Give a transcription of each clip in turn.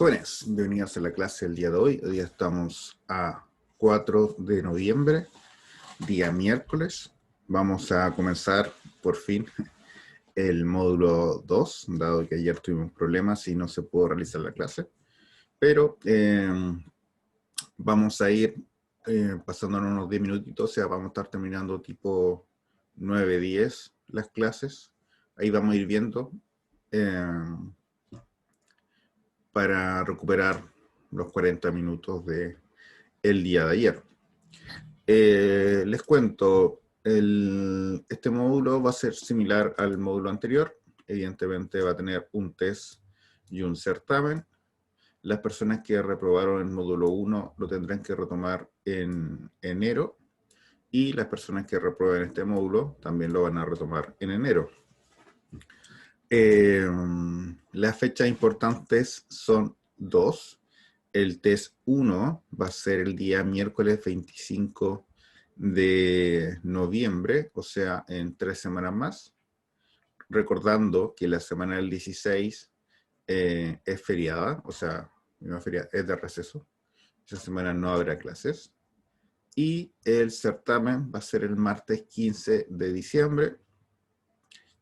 Jóvenes, bienvenidos a la clase del día de hoy. Hoy día estamos a 4 de noviembre, día miércoles. Vamos a comenzar por fin el módulo 2, dado que ayer tuvimos problemas y no se pudo realizar la clase. Pero vamos a ir pasándonos unos 10 minutitos, o sea, vamos a estar terminando tipo 9, 10 las clases. Ahí vamos a ir viendo para recuperar los 40 minutos del día de ayer. Les cuento, este módulo va a ser similar al módulo anterior. Evidentemente va a tener un test y un certamen. Las personas que reprobaron el módulo 1 lo tendrán que retomar en enero, y las personas que reprueben este módulo también lo van a retomar en enero. Las fechas importantes son dos. El test 1 va a ser el día miércoles 25 de noviembre, o sea, en 3 semanas más. Recordando que la semana del 16 es feriada, o sea, no es feriada, es de receso. Esa semana no habrá clases. Y el certamen va a ser el martes 15 de diciembre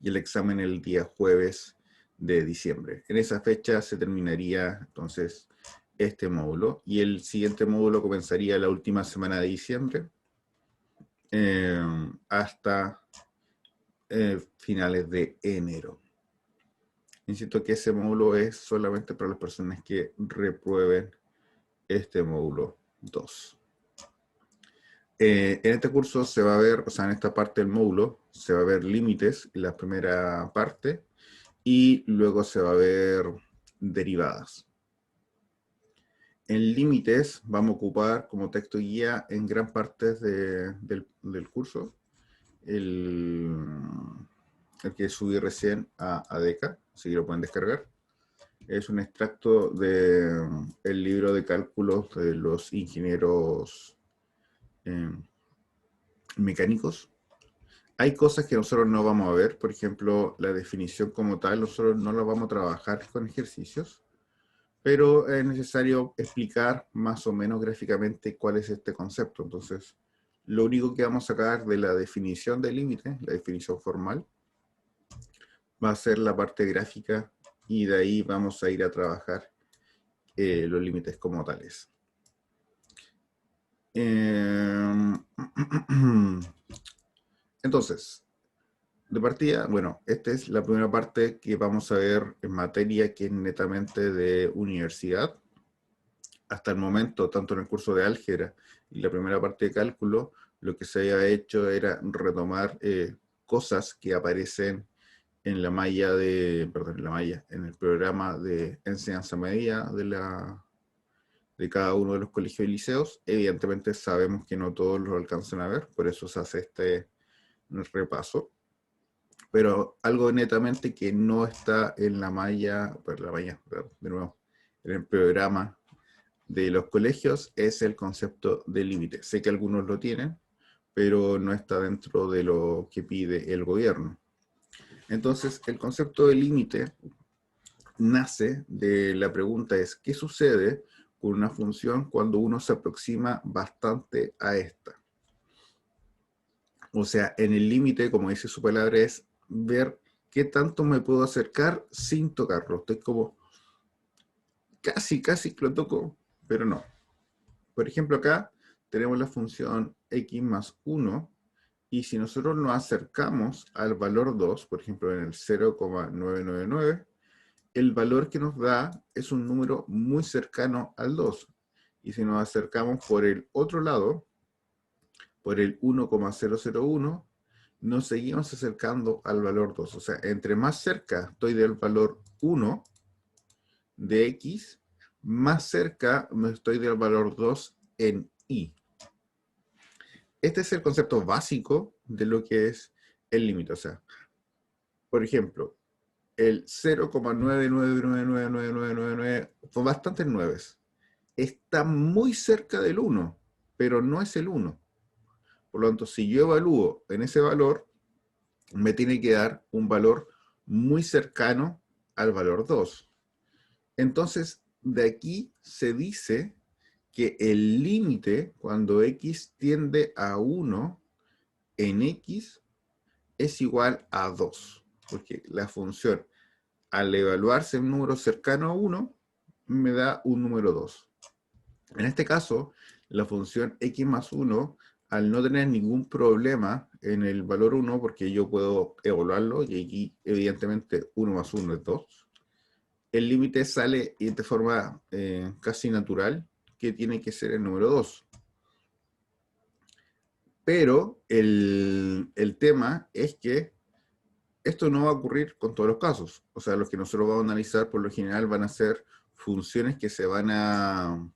y el examen el día jueves de diciembre. En esa fecha se terminaría entonces este módulo, y el siguiente módulo comenzaría la última semana de diciembre hasta finales de enero. Insisto que ese módulo es solamente para las personas que reprueben este módulo 2. En este curso se va a ver, o sea, en esta parte del módulo, se va a ver límites en la primera parte, y luego se va a ver derivadas. En límites vamos a ocupar como texto guía en gran parte del curso el que subí recién a ADECA, así que lo pueden descargar. Es un extracto del libro de cálculos de los ingenieros mecánicos. Hay cosas que nosotros no vamos a ver, por ejemplo, la definición como tal, nosotros no la vamos a trabajar con ejercicios, pero es necesario explicar más o menos gráficamente cuál es este concepto. Entonces, lo único que vamos a sacar de la definición de límite, la definición formal, va a ser la parte gráfica, y de ahí vamos a ir a trabajar los límites como tales. Entonces, de partida, bueno, esta es la primera parte que vamos a ver en materia que es netamente de universidad. Hasta el momento, tanto en el curso de álgebra y la primera parte de cálculo, lo que se había hecho era retomar cosas que aparecen en la malla en el programa de enseñanza media de cada uno de los colegios y liceos. Evidentemente sabemos que no todos lo alcanzan a ver, por eso se hace este repaso. Pero algo netamente que no está en la malla, de nuevo, en el programa de los colegios, es el concepto de límite. Sé que algunos lo tienen, pero no está dentro de lo que pide el gobierno. Entonces, el concepto de límite nace de la pregunta es, ¿qué sucede con una función cuando uno se aproxima bastante a esta? O sea, en el límite, como dice su palabra, es ver qué tanto me puedo acercar sin tocarlo. Estoy como casi que lo toco, pero no. Por ejemplo, acá tenemos la función x más 1, y si nosotros nos acercamos al valor 2, por ejemplo en el 0,999, el valor que nos da es un número muy cercano al 2. Y si nos acercamos por el otro lado, por el 1,001, nos seguimos acercando al valor 2. O sea, entre más cerca estoy del valor 1 de x, más cerca me estoy del valor 2 en y. Este es el concepto básico de lo que es el límite. O sea, por ejemplo, el 0,9999999 fue bastantes nueves. Está muy cerca del 1, pero no es el 1. Por lo tanto, si yo evalúo en ese valor, me tiene que dar un valor muy cercano al valor 2. Entonces, de aquí se dice que el límite cuando x tiende a 1 en x es igual a 2, porque la función al evaluarse un número cercano a 1 me da un número 2. En este caso, la función x más 1, al no tener ningún problema en el valor 1, porque yo puedo evaluarlo, y aquí evidentemente 1 más 1 es 2, el límite sale de forma casi natural, que tiene que ser el número 2. Pero el tema es que esto no va a ocurrir con todos los casos. O sea, los que nosotros vamos a analizar por lo general van a ser funciones que se van a...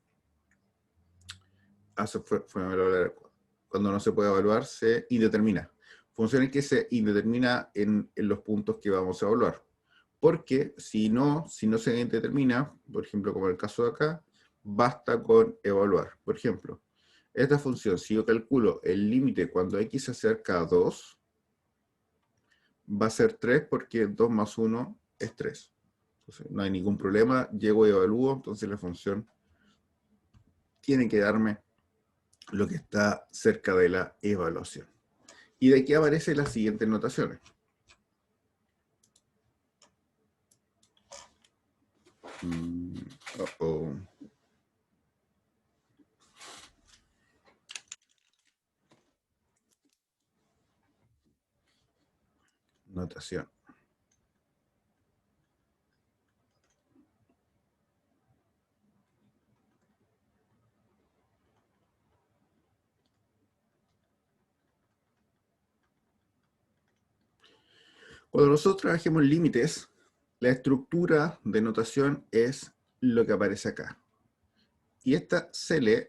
cuando no se puede evaluar, se indetermina. Funciones que se indetermina en los puntos que vamos a evaluar. Porque si no se indetermina, por ejemplo, como el caso de acá, basta con evaluar. Por ejemplo, esta función, si yo calculo el límite cuando x se acerca a 2, va a ser 3 porque 2 más 1 es 3. Entonces, no hay ningún problema, llego y evalúo, entonces la función tiene que darme lo que está cerca de la evaluación. Y de aquí aparecen las siguientes notaciones. Uh-oh. Notación. Cuando nosotros trabajemos límites, la estructura de notación es lo que aparece acá. Y esta se lee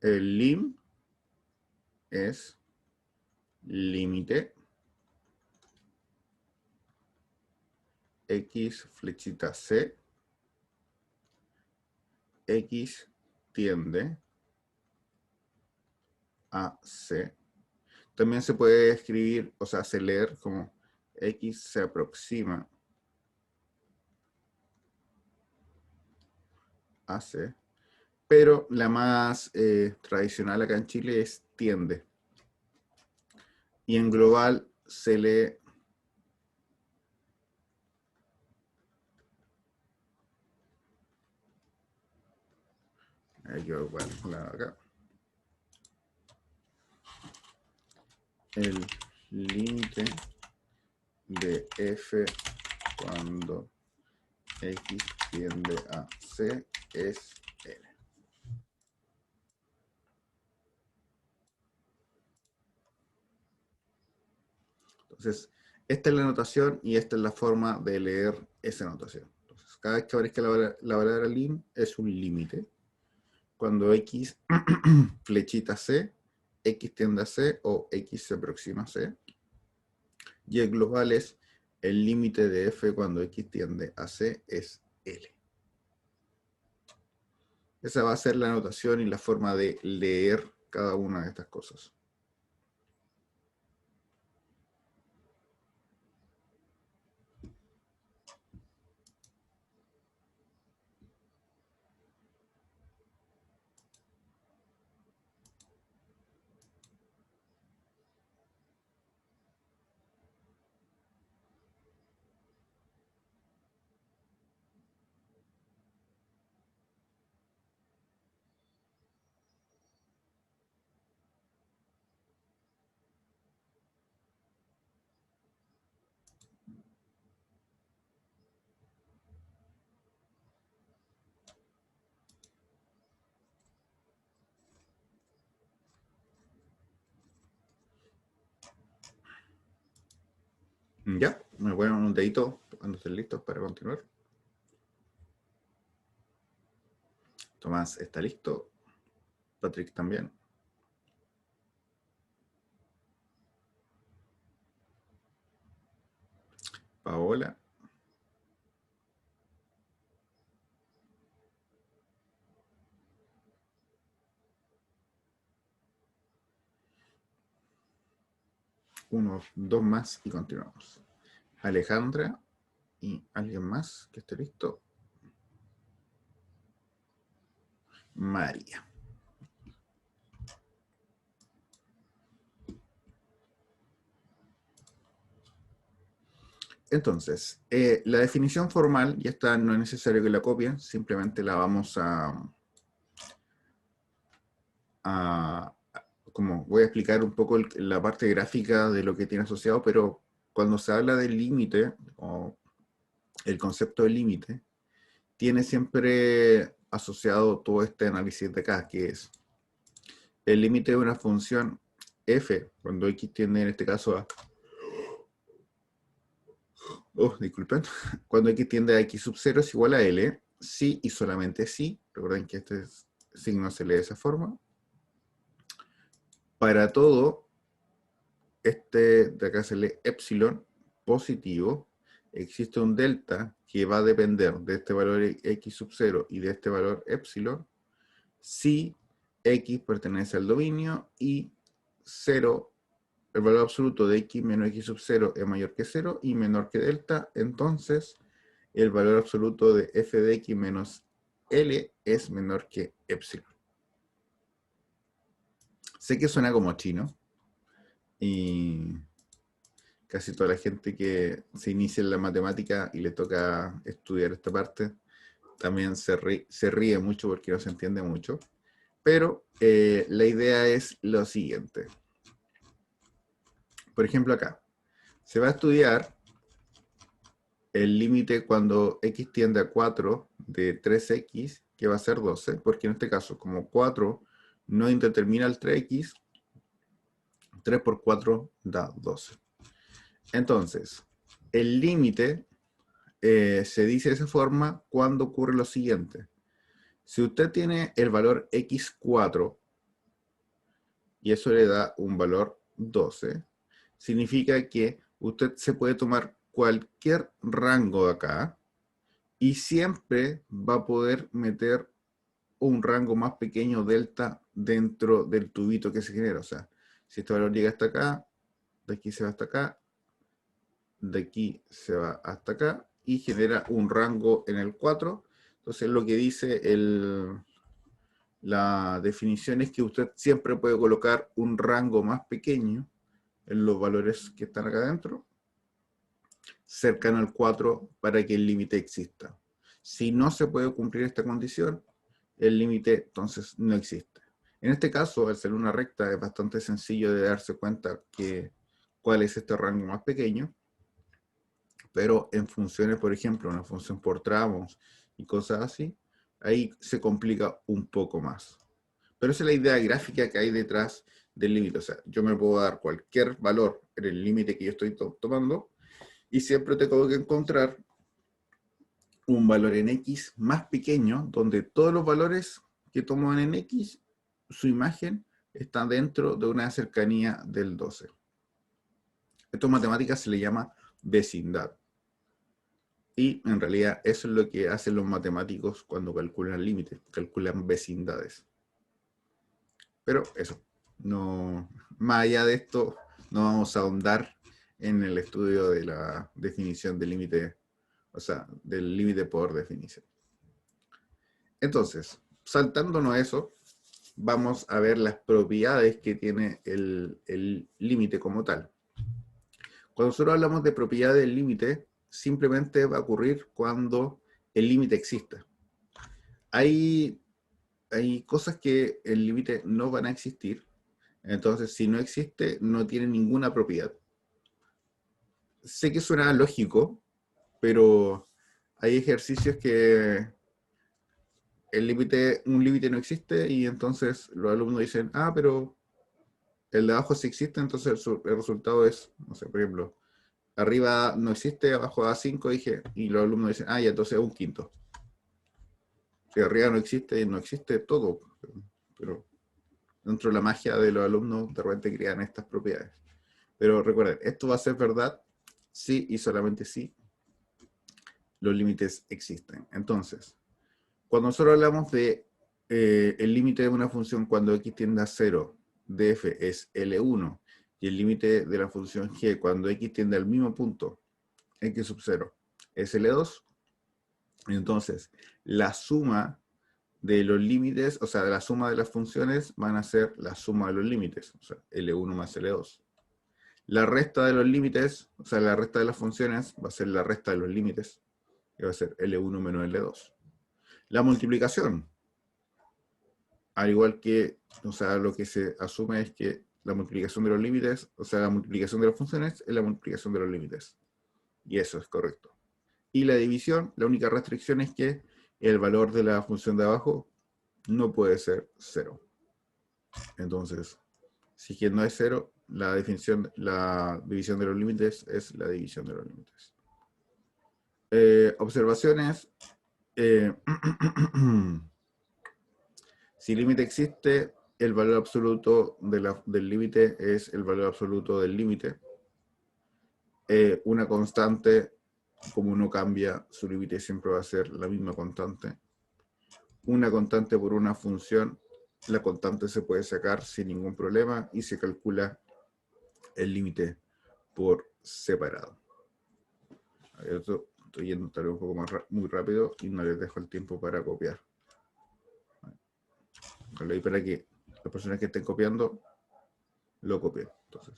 el lim es límite x flechita c, x tiende a c. También se puede escribir, o sea, se leer como x se aproxima a c, pero la más tradicional acá en Chile es tiende. Y en global se lee acá, el límite de f cuando x tiende a c es L. Entonces, esta es la notación y esta es la forma de leer esa notación. Entonces, cada vez que aparezca la palabra lim es un límite. Cuando x flechita c, x tiende a c o x se aproxima a c. Y el global es el límite de f cuando x tiende a c es L. Esa va a ser la notación y la forma de leer cada una de estas cosas. ¿Ya? Me ponen un dedito cuando estén listos para continuar. Tomás está listo. Patrick también. Paola. unos dos más y continuamos. Alejandra y alguien más que esté listo. María. Entonces, la definición formal, y esta no es necesario que la copien, simplemente la vamos como voy a explicar un poco la parte gráfica de lo que tiene asociado, pero cuando se habla del límite, o el concepto del límite, tiene siempre asociado todo este análisis de acá, que es el límite de una función f, cuando x tiende en este caso a... disculpen. Cuando x tiende a x sub 0 es igual a L, si y solamente si, recuerden que este signo se lee de esa forma. Para todo, este de acá se lee epsilon positivo, existe un delta que va a depender de este valor x sub 0 y de este valor epsilon, si x pertenece al dominio y 0, el valor absoluto de x menos x sub 0 es mayor que 0 y menor que delta, entonces el valor absoluto de f de x menos L es menor que epsilon. Sé que suena como chino y casi toda la gente que se inicia en la matemática y le toca estudiar esta parte también se ríe mucho porque no se entiende mucho. Pero la idea es lo siguiente. Por ejemplo acá, se va a estudiar el límite cuando x tiende a 4 de 3x, que va a ser 12, porque en este caso, como 4 no indetermina el 3x, 3 por 4 da 12. Entonces, el límite se dice de esa forma cuando ocurre lo siguiente. Si usted tiene el valor x4 y eso le da un valor 12, significa que usted se puede tomar cualquier rango de acá y siempre va a poder meter un rango más pequeño delta dentro del tubito que se genera. O sea, si este valor llega hasta acá, de aquí se va hasta acá, de aquí se va hasta acá y genera un rango en el 4. Entonces lo que dice la definición es que usted siempre puede colocar un rango más pequeño en los valores que están acá adentro, cercano al 4, para que el límite exista. Si no se puede cumplir esta condición, el límite entonces no existe. En este caso, al ser una recta, es bastante sencillo de darse cuenta cuál es este rango más pequeño, pero en funciones, por ejemplo, una función por tramos y cosas así, ahí se complica un poco más. Pero esa es la idea gráfica que hay detrás del límite. O sea, yo me puedo dar cualquier valor en el límite que yo estoy tomando y siempre tengo que encontrar un valor en X más pequeño, donde todos los valores que tomo en X, su imagen está dentro de una cercanía del 12. Esto en matemáticas se le llama vecindad. Y en realidad eso es lo que hacen los matemáticos cuando calculan límites, calculan vecindades. Pero eso, no, más allá de esto, no vamos a ahondar en el estudio de la definición del límite, o sea, del límite por definición. Entonces, saltándonos a eso, vamos a ver las propiedades que tiene el límite como tal. Cuando nosotros hablamos de propiedades del límite, simplemente va a ocurrir cuando el límite exista. Hay cosas que el límite no van a existir, entonces si no existe, no tiene ninguna propiedad. Sé que suena lógico, pero hay ejercicios que un límite no existe y entonces los alumnos dicen, pero el de abajo sí existe, entonces el resultado es, no sé, por ejemplo, arriba no existe, abajo da 5, dije, y los alumnos dicen, ya entonces es un quinto. Si arriba no existe todo, pero dentro de la magia de los alumnos de repente crean estas propiedades. Pero recuerden, esto va a ser verdad si y solamente si los límites existen. Entonces, cuando nosotros hablamos de el límite de una función cuando x tiende a 0 de f es L1 y el límite de la función g cuando x tiende al mismo punto, x sub 0, es L2, entonces la suma de los límites, o sea, de la suma de las funciones van a ser la suma de los límites, o sea, L1 más L2. La resta de los límites, o sea, la resta de las funciones va a ser la resta de los límites, que va a ser L1 menos L2. La multiplicación, al igual que, o sea, lo que se asume es que la multiplicación de los límites, o sea, la multiplicación de las funciones es la multiplicación de los límites. Y eso es correcto. Y la división, la única restricción es que el valor de la función de abajo no puede ser 0. Entonces, si que no es 0, la división de los límites es la división de los límites. Observaciones. Eh, si el límite existe, el valor absoluto del límite es el valor absoluto del límite. Una constante, como no cambia, su límite siempre va a ser la misma constante. Una constante por una función, la constante se puede sacar sin ningún problema y se calcula el límite por separado. Esto estoy yendo tal vez un poco más muy rápido y no les dejo el tiempo para copiar. Ahí para que las personas que estén copiando lo copien. Entonces,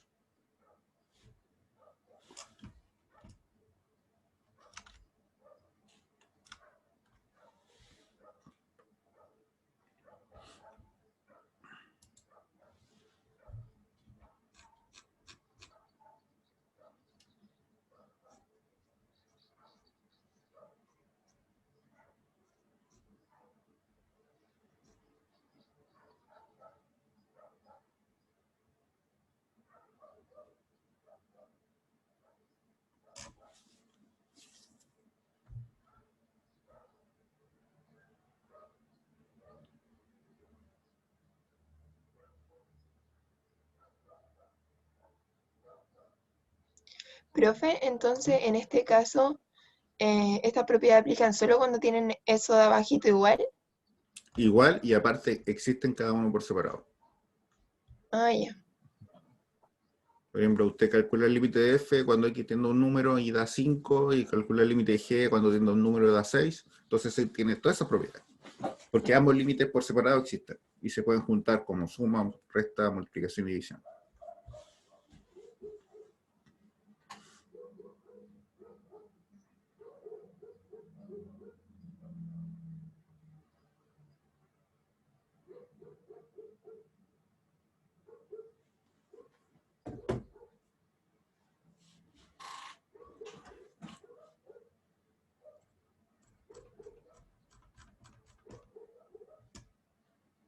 Profe, entonces en este caso, estas propiedades aplican solo cuando tienen eso de abajito igual. igual y aparte existen cada uno por separado. Ah, ya. Por ejemplo, usted calcula el límite de f cuando x tiene un número y da 5 y calcula el límite de g cuando tiene un número y da 6. Entonces tiene todas esas propiedades. Porque ambos límites por separado existen y se pueden juntar como suma, resta, multiplicación y división.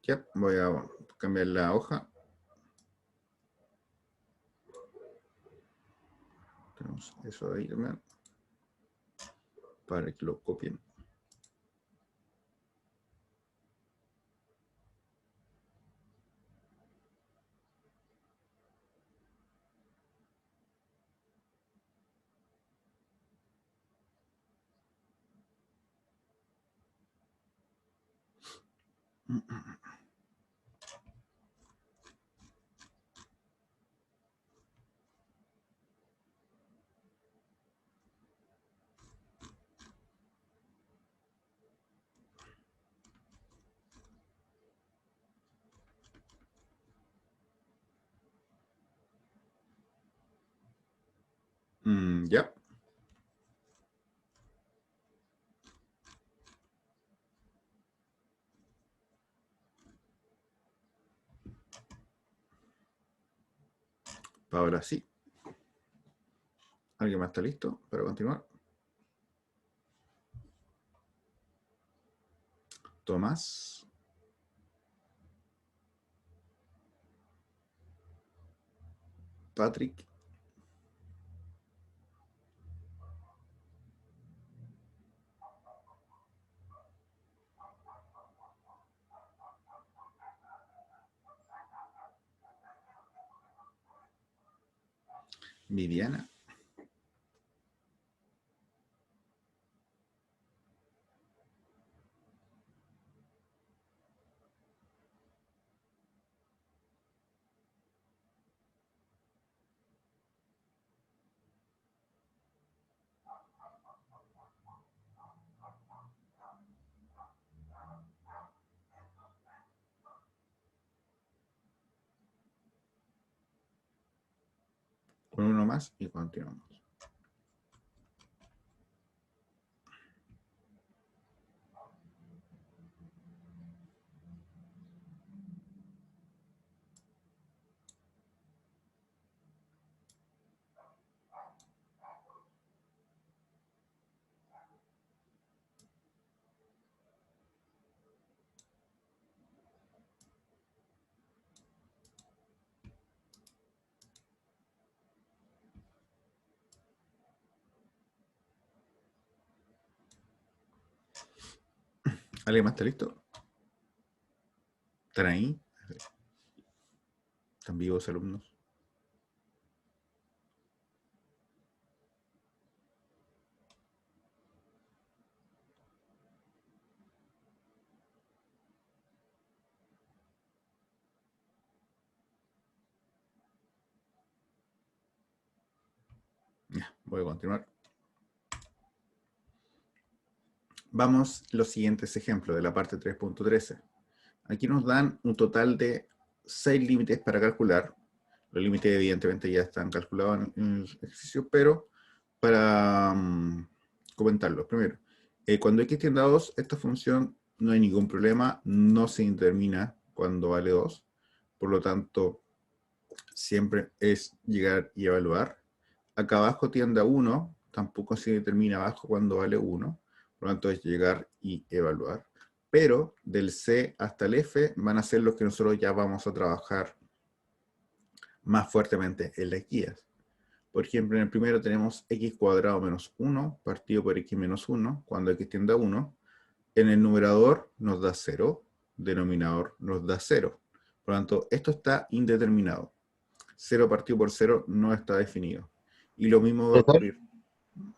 Ya, voy a cambiar la hoja. Tenemos eso ahí también. Para que lo copien. Ya. Ahora sí. ¿Alguien más está listo para continuar? Tomás. Patrick. Viviana. con uno más y continuamos. ¿Alguien más está listo? ¿Están ahí? ¿Están vivos, alumnos? Ya, voy a continuar. Vamos los siguientes ejemplos de la parte 3.13. Aquí nos dan un total de 6 límites para calcular. Los límites evidentemente ya están calculados en el ejercicio, pero para comentarlos. Primero, cuando x tiende a 2, esta función no hay ningún problema, no se determina cuando vale 2. Por lo tanto, siempre es llegar y evaluar. Acá abajo tiende a 1, tampoco se determina abajo cuando vale 1. Por lo tanto, es llegar y evaluar. Pero del C hasta el F van a ser los que nosotros ya vamos a trabajar más fuertemente en las guías. Por ejemplo, en el primero tenemos x cuadrado menos 1 partido por x menos 1, cuando x tiende a 1. En el numerador nos da 0, denominador nos da 0. Por lo tanto, esto está indeterminado. 0 partido por 0 no está definido. Y lo mismo va a Profesor, ocurrir.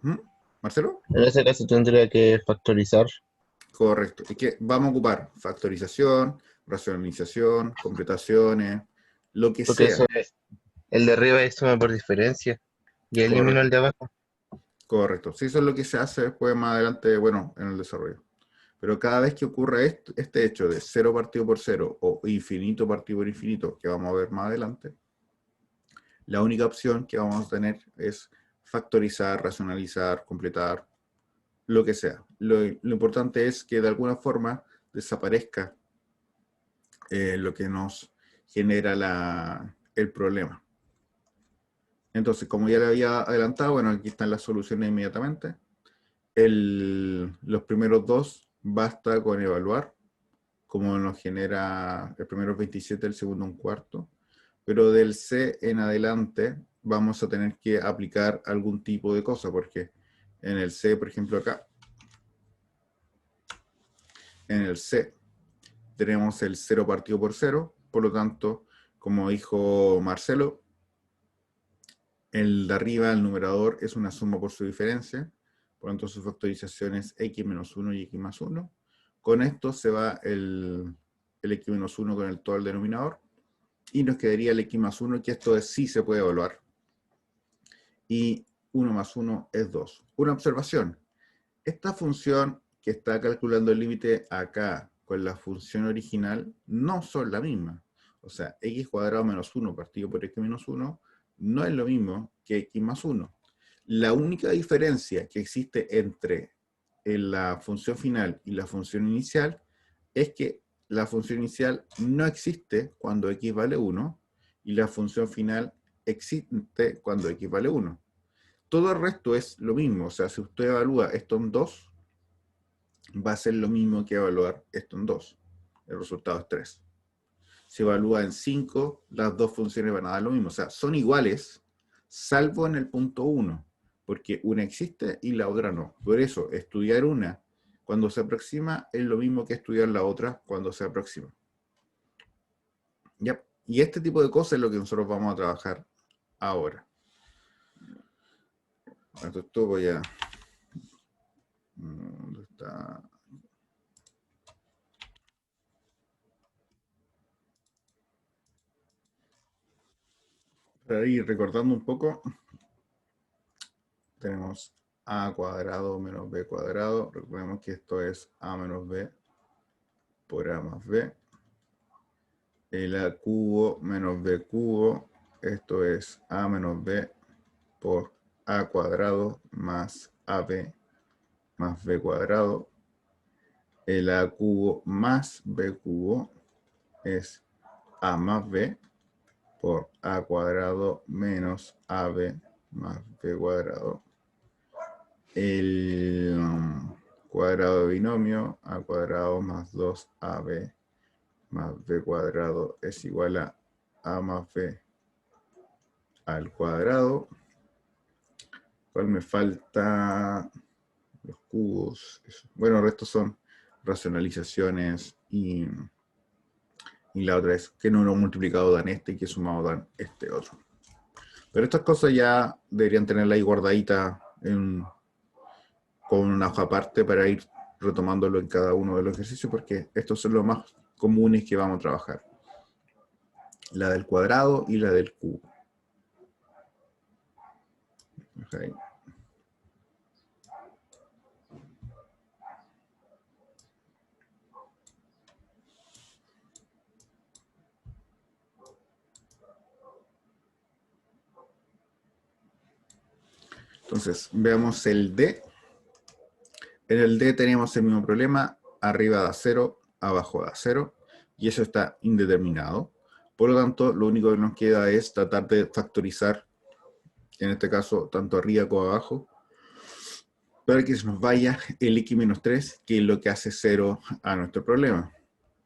¿Mm? ¿Marcelo? en ese caso tendría que factorizar, Correcto. Es que vamos a ocupar factorización, racionalización, completaciones, lo que porque sea. eso es, el de arriba es suma por diferencia y elimino el Correcto. de abajo. Correcto. Sí, eso es lo que se hace después más adelante, bueno, en el desarrollo. Pero cada vez que ocurra este hecho de 0 partido por 0 o infinito partido por infinito, que vamos a ver más adelante, la única opción que vamos a tener es factorizar, racionalizar, completar, lo que sea. Lo importante es que de alguna forma desaparezca lo que nos genera el problema. Entonces, como ya le había adelantado, bueno, aquí están las soluciones inmediatamente. Los primeros dos basta con evaluar, como nos genera el primero 27, el segundo un cuarto. Pero del C en adelante vamos a tener que aplicar algún tipo de cosa, porque en el C, por ejemplo acá, en el C tenemos el 0 partido por 0, por lo tanto, como dijo Marcelo, el de arriba, el numerador, es una suma por su diferencia, por lo tanto su factorización es x menos 1 y x más 1. Con esto se va el x menos 1 con el todo al denominador, y nos quedaría el x más 1, que esto sí se puede evaluar. Y 1 más 1 es 2. Una observación. Esta función que está calculando el límite acá con la función original no son la misma. O sea, x cuadrado menos 1 partido por x menos 1 no es lo mismo que x más 1. La única diferencia que existe entre la función final y la función inicial es que la función inicial no existe cuando x vale 1 y la función final existe cuando x vale 1. Todo el resto es lo mismo. O sea, si usted evalúa esto en 2, va a ser lo mismo que evaluar esto en 2. El resultado es 3. Si evalúa en 5, las dos funciones van a dar lo mismo. O sea, son iguales, salvo en el punto 1, porque una existe y la otra no. Por eso, estudiar una cuando se aproxima es lo mismo que estudiar la otra cuando se aproxima. ¿Yep? Y este tipo de cosas es lo que nosotros vamos a trabajar ahora. Esto voy a... ¿Dónde está? Para ir recordando un poco, tenemos a cuadrado menos b cuadrado. Recordemos que esto es a menos b por a más b. El a cubo menos b cubo, esto es a menos b por a cuadrado más ab más b cuadrado. El a cubo más b cubo es a más b por a cuadrado menos ab más b cuadrado. El cuadrado de binomio, a cuadrado más 2ab más b cuadrado es igual a más b al cuadrado. ¿Cuál me falta? Los cubos. Eso. Bueno, el resto son racionalizaciones y la otra es que número multiplicado dan este y que sumado dan este otro. Pero estas cosas ya deberían tenerla ahí guardadita con una hoja aparte para ir retomándolo en cada uno de los ejercicios, porque estos son los más comunes que vamos a trabajar. La del cuadrado y la del cubo. Okay. Entonces, veamos el D. En el D tenemos el mismo problema, arriba da 0, abajo da 0, y eso está indeterminado. Por lo tanto, lo único que nos queda es tratar de factorizar, en este caso, tanto arriba como abajo, para que se nos vaya el x-3, que es lo que hace 0 a nuestro problema.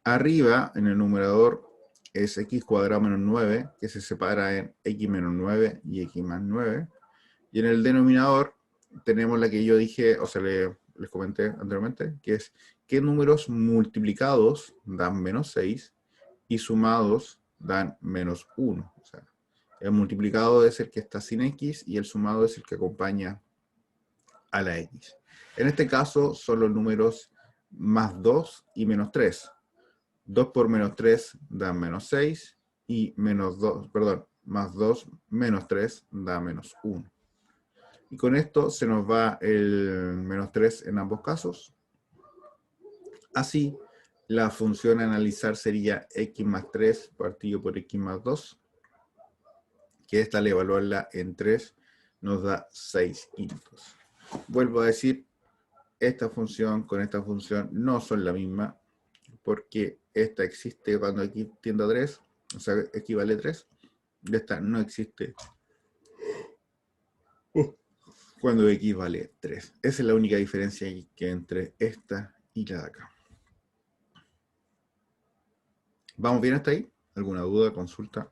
Arriba, en el numerador, es x cuadrado menos 9, que se separa en x menos 9 y x más 9. Y en el denominador tenemos la que yo dije, o sea, les comenté anteriormente, que es qué números multiplicados dan menos 6 y sumados dan menos 1. O sea, el multiplicado es el que está sin x y el sumado es el que acompaña a la x. En este caso son los números más 2 y menos 3. 2 por menos 3 da menos 6 y menos 2, perdón, más 2 menos 3 da menos 1. Y con esto se nos va el menos 3 en ambos casos. Así, la función a analizar sería x más 3 partido por x más 2, que esta al evaluarla en 3 nos da 6 quintos. Vuelvo a decir, esta función con esta función no son la misma, porque esta existe cuando x tiende a 3, o sea, equivale a 3, y esta no existe cuando x vale 3. Esa es la única diferencia que entre esta y la de acá. ¿Vamos bien hasta ahí? ¿Alguna duda, consulta?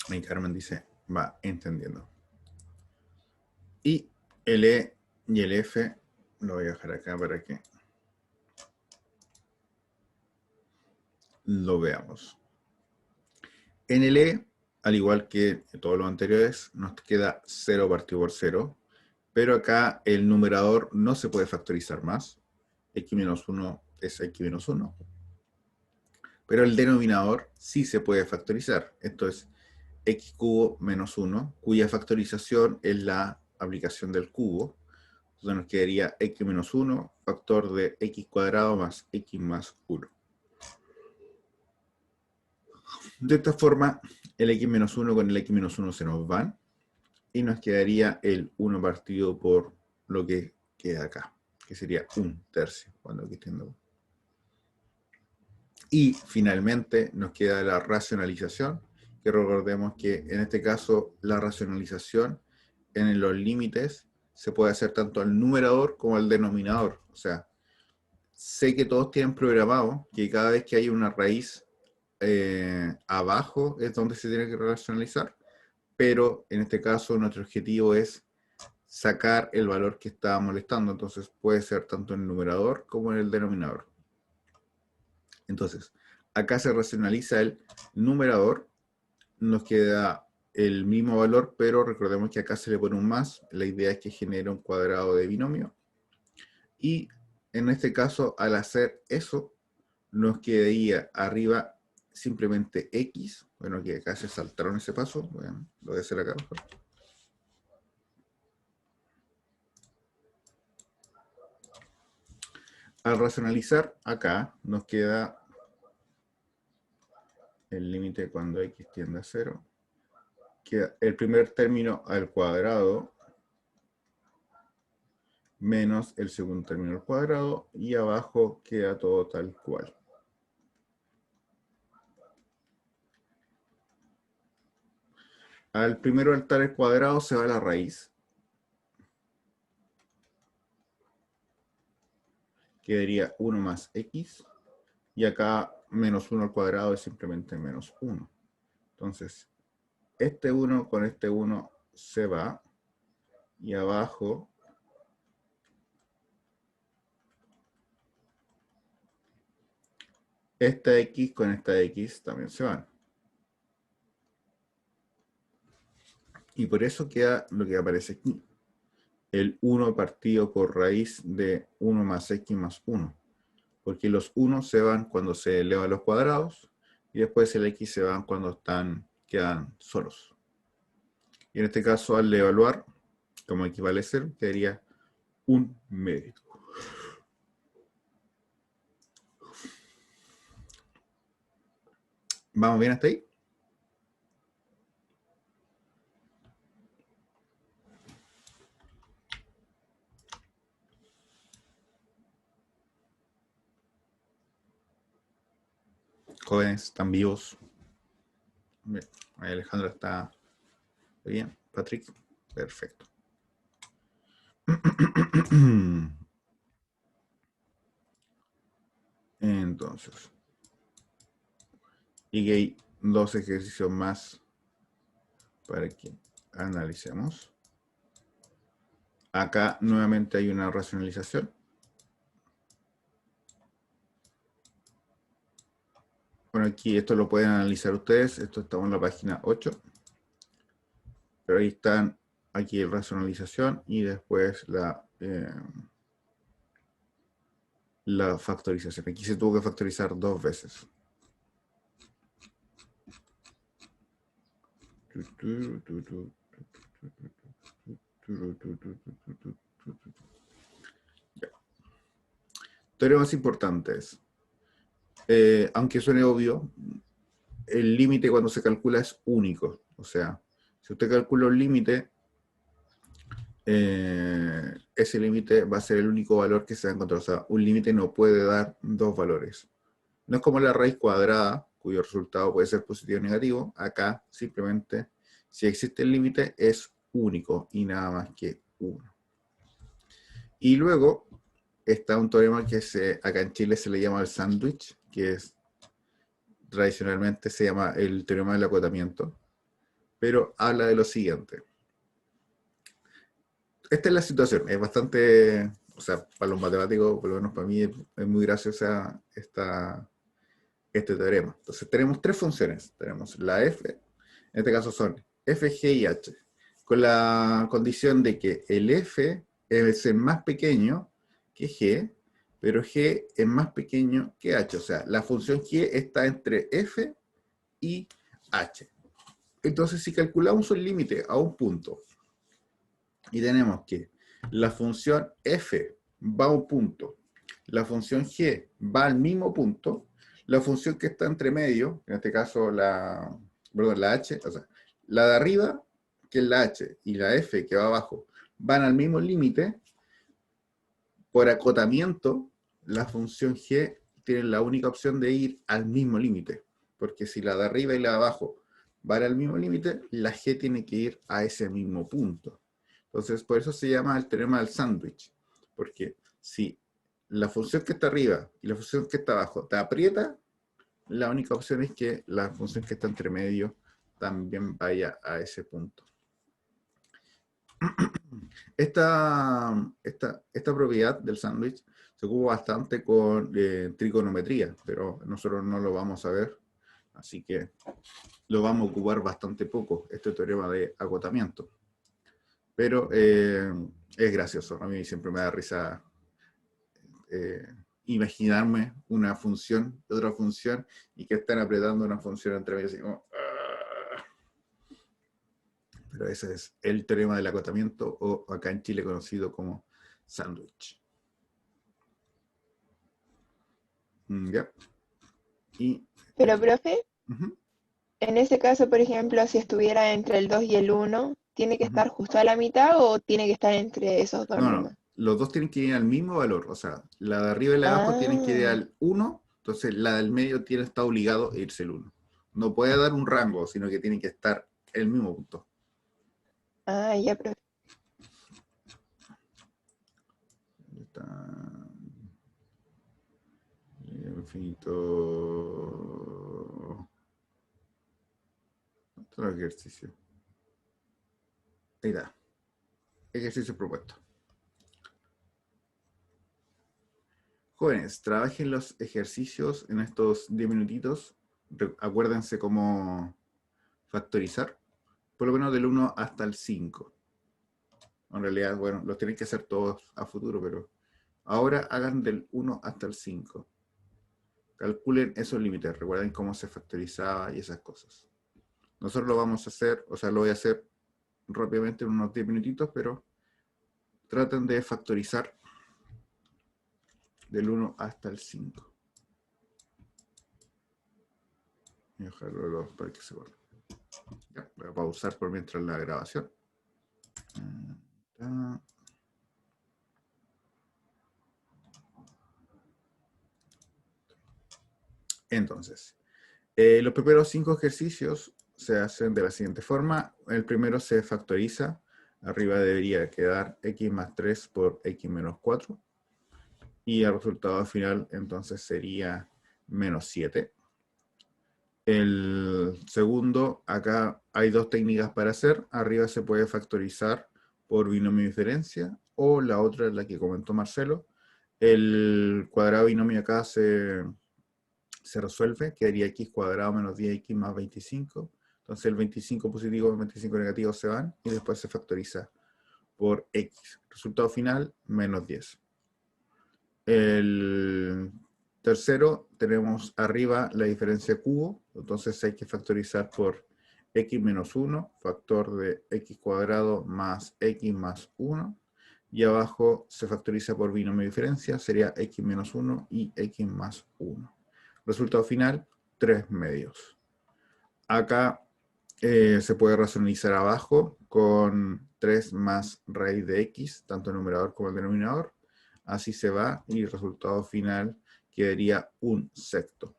Y Carmen dice, va entendiendo. Y el E y el F lo voy a dejar acá para que lo veamos. En el E, al igual que todos los anteriores, nos queda 0 partido por 0, pero acá el numerador no se puede factorizar más. X menos 1 es X menos 1. Pero el denominador sí se puede factorizar. Esto es X cubo menos 1, cuya factorización es la aplicación del cubo. Entonces nos quedaría X menos 1, factor de X cuadrado más X más 1. De esta forma, el x menos 1 con el x menos 1 se nos van y nos quedaría el 1 partido por lo que queda acá, que sería 1/3 cuando aquí tengo. Y finalmente nos queda la racionalización, que recordemos que en este caso la racionalización en los límites se puede hacer tanto al numerador como al denominador. O sea, sé que todos tienen programado que cada vez que hay una raíz abajo es donde se tiene que racionalizar, pero en este caso nuestro objetivo es sacar el valor que está molestando, entonces puede ser tanto en el numerador como en el denominador. Entonces, acá se racionaliza el numerador, nos queda el mismo valor, pero recordemos que acá se le pone un más, la idea es que genere un cuadrado de binomio, y en este caso, al hacer eso, nos quedaría arriba simplemente x, bueno, que acá se saltaron ese paso, bueno, lo voy a hacer acá mejor. Al racionalizar, acá nos queda el límite cuando x tiende a 0. Queda el primer término al cuadrado menos el segundo término al cuadrado, y abajo queda todo tal cual. Al primero altar al cuadrado se va la raíz. Quedaría 1 más x. Y acá menos 1 al cuadrado es simplemente menos 1. Entonces, este 1 con este 1 se va. Y abajo esta x con esta x también se van. Y por eso queda lo que aparece aquí. El 1 partido por raíz de 1 más x más 1. Porque los 1 se van cuando se elevan los cuadrados, y después el x se van cuando quedan solos. Y en este caso, al evaluar, como equivale a 0, quedaría 1/medio. ¿Vamos bien hasta ahí? Jóvenes, ¿están vivos? Bien. Ahí Alejandra está bien. Patrick, perfecto. Entonces, y hay 2 ejercicios más para que analicemos. Acá nuevamente hay una racionalización. Bueno, aquí esto lo pueden analizar ustedes. Esto estamos en la página 8. Pero ahí están, aquí racionalización y después la factorización. Aquí se tuvo que factorizar 2 veces. Ya. Teoremas importantes. Aunque suene obvio, el límite cuando se calcula es único. O sea, si usted calcula un límite, ese límite va a ser el único valor que se va a encontrar. O sea, un límite no puede dar 2 valores. No es como la raíz cuadrada, cuyo resultado puede ser positivo o negativo. Acá, simplemente, si existe el límite, es único y nada más que 1. Y luego está un teorema que acá en Chile se le llama el sándwich, que tradicionalmente se llama el teorema del acotamiento, pero habla de lo siguiente. Esta es la situación, es bastante, o sea, para los matemáticos, por lo menos para mí, es muy graciosa este teorema. Entonces tenemos 3 funciones. Tenemos la f, en este caso son f, g y h, con la condición de que el f es el más pequeño que g, pero g es más pequeño que h. O sea, la función g está entre f y h. Entonces, si calculamos un límite a un punto y tenemos que la función f va a un punto, la función g va al mismo punto, la función que está entre medio, en este caso la h, o sea, la de arriba, que es la h, y la f, que va abajo, van al mismo límite, por acotamiento, la función g tiene la única opción de ir al mismo límite, porque si la de arriba y la de abajo van al mismo límite, la g tiene que ir a ese mismo punto. Entonces, por eso se llama el teorema del sándwich, porque si la función que está arriba y la función que está abajo te aprieta, la única opción es que la función que está entre medio también vaya a ese punto. Esta propiedad del sándwich se ocupa bastante con trigonometría, pero nosotros no lo vamos a ver, así que lo vamos a ocupar bastante poco, este teorema de agotamiento. Pero es gracioso, a mí siempre me da risa imaginarme una función de otra función y que están apretando una función entre medio así como... Pero ese es el teorema del acotamiento, o acá en Chile conocido como sándwich. Ya. Y, Pero, profe, ujú, en ese caso, por ejemplo, si estuviera entre el 2 y el 1, ¿tiene que ujú. estar justo a la mitad o tiene que estar entre esos dos No, no, nomás? los dos tienen que ir al mismo valor. O sea, la de arriba y la de abajo tienen que ir Ah, al 1, entonces la del medio tiene está obligado a irse el 1. No puede dar un rango, sino que tienen que estar el mismo punto. ya, profe. Está infinito. Otro ejercicio. Ahí está. Ejercicio propuesto. Jóvenes, trabajen los ejercicios en estos 10 minutitos. Acuérdense cómo factorizar. Por lo menos del 1 hasta el 5. En realidad, bueno, los tienen que hacer todos a futuro, pero ahora hagan del 1 hasta el 5. Calculen esos límites. Recuerden cómo se factorizaba y esas cosas. Nosotros lo vamos a hacer, o sea, lo voy a hacer rápidamente en unos 10 minutitos, pero traten de factorizar del 1 hasta el 5. Voy a dejarlo para que se borre. Ya, voy a pausar por mientras la grabación. Entonces, los primeros 5 ejercicios se hacen de la siguiente forma. El primero se factoriza. Arriba debería quedar x más 3 por x menos 4. Y el resultado final entonces sería menos 7. El segundo, acá hay dos técnicas para hacer. Arriba se puede factorizar por binomio de diferencia, o la otra es la que comentó Marcelo. El cuadrado binomio acá se resuelve, quedaría x cuadrado menos 10x más 25. Entonces el 25 positivo y el 25 negativo se van y después se factoriza por x. Resultado final, menos 10. El tercero, tenemos arriba la diferencia cubo, entonces hay que factorizar por x menos 1, factor de x cuadrado más x más 1, y abajo se factoriza por binomio de diferencia, sería x menos 1 y x más 1. Resultado final, 3 medios. Acá se puede racionalizar abajo con 3 más raíz de x, tanto el numerador como el denominador. Así se va y el resultado final quedaría un sexto.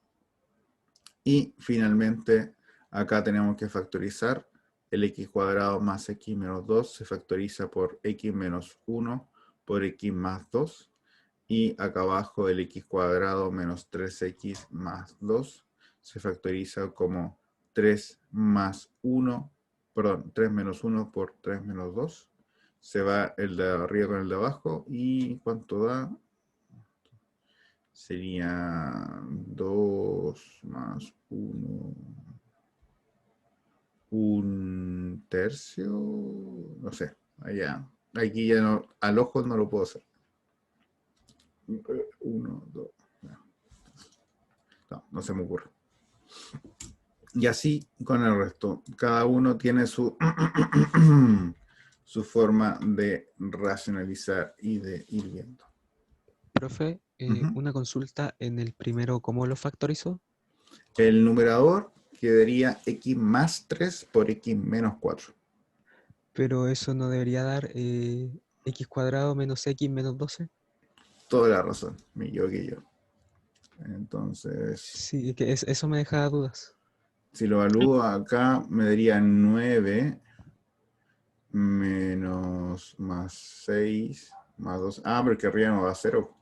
Y finalmente, acá tenemos que factorizar el x cuadrado más x menos 2 se factoriza por x menos 1 por x más 2. Y acá abajo el x cuadrado menos 3x más 2 se factoriza como 3 más 1, perdón, 3 menos 1 por 3 menos 2. Se va el de arriba con el de abajo y ¿cuánto da? Sería 2 más 1, un tercio, no sé, allá. Aquí ya no, al ojo no lo puedo hacer. 1, 2, no se me ocurre. Y así con el resto. Cada uno tiene su, su forma de racionalizar y de ir viendo. Profe, Ujú. una consulta en el primero, ¿cómo lo factorizó? El numerador quedaría x más 3 por x menos 4. Pero eso no debería dar x cuadrado menos x menos 12. Toda la razón, me equivoqué yo. Entonces, Sí, que eso me deja dudas. si lo evalúo acá, me daría 9 menos más 6 más 2. Ah, porque arriba no da 0.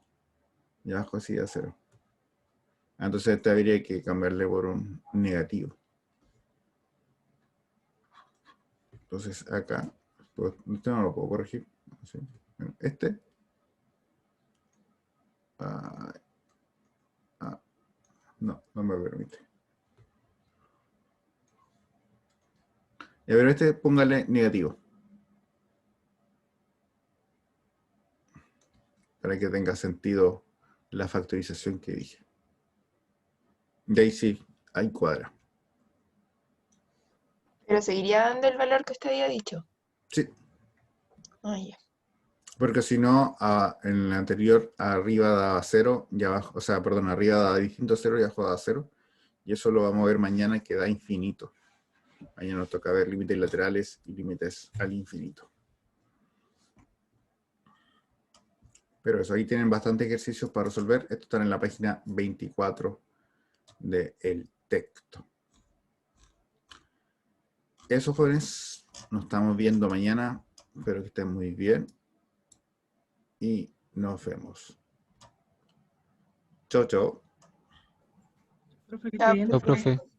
Y abajo sí da 0. Entonces este habría que cambiarle por un negativo. Entonces acá, pues, este no lo puedo corregir. ¿Sí? Este. Ah, no, no me permite. Ya, pero este póngale negativo. Para que tenga sentido la factorización que dije. Y ahí sí, hay cuadra. Pero seguiría dando el valor que usted había dicho. Sí, Ah, ya. Porque si no, en el anterior arriba daba 0 y abajo, o sea, perdón, arriba daba distinto 0 y abajo daba 0. Y eso lo vamos a ver mañana que da infinito. Mañana nos toca ver límites laterales y límites al infinito. Pero eso, ahí tienen bastantes ejercicios para resolver. Esto está en la página 24 del texto. Eso, jóvenes, nos estamos viendo mañana. Espero que estén muy bien. Y nos vemos. Chau, chau. Profe, que esté Ya, bien. No, profe. profe.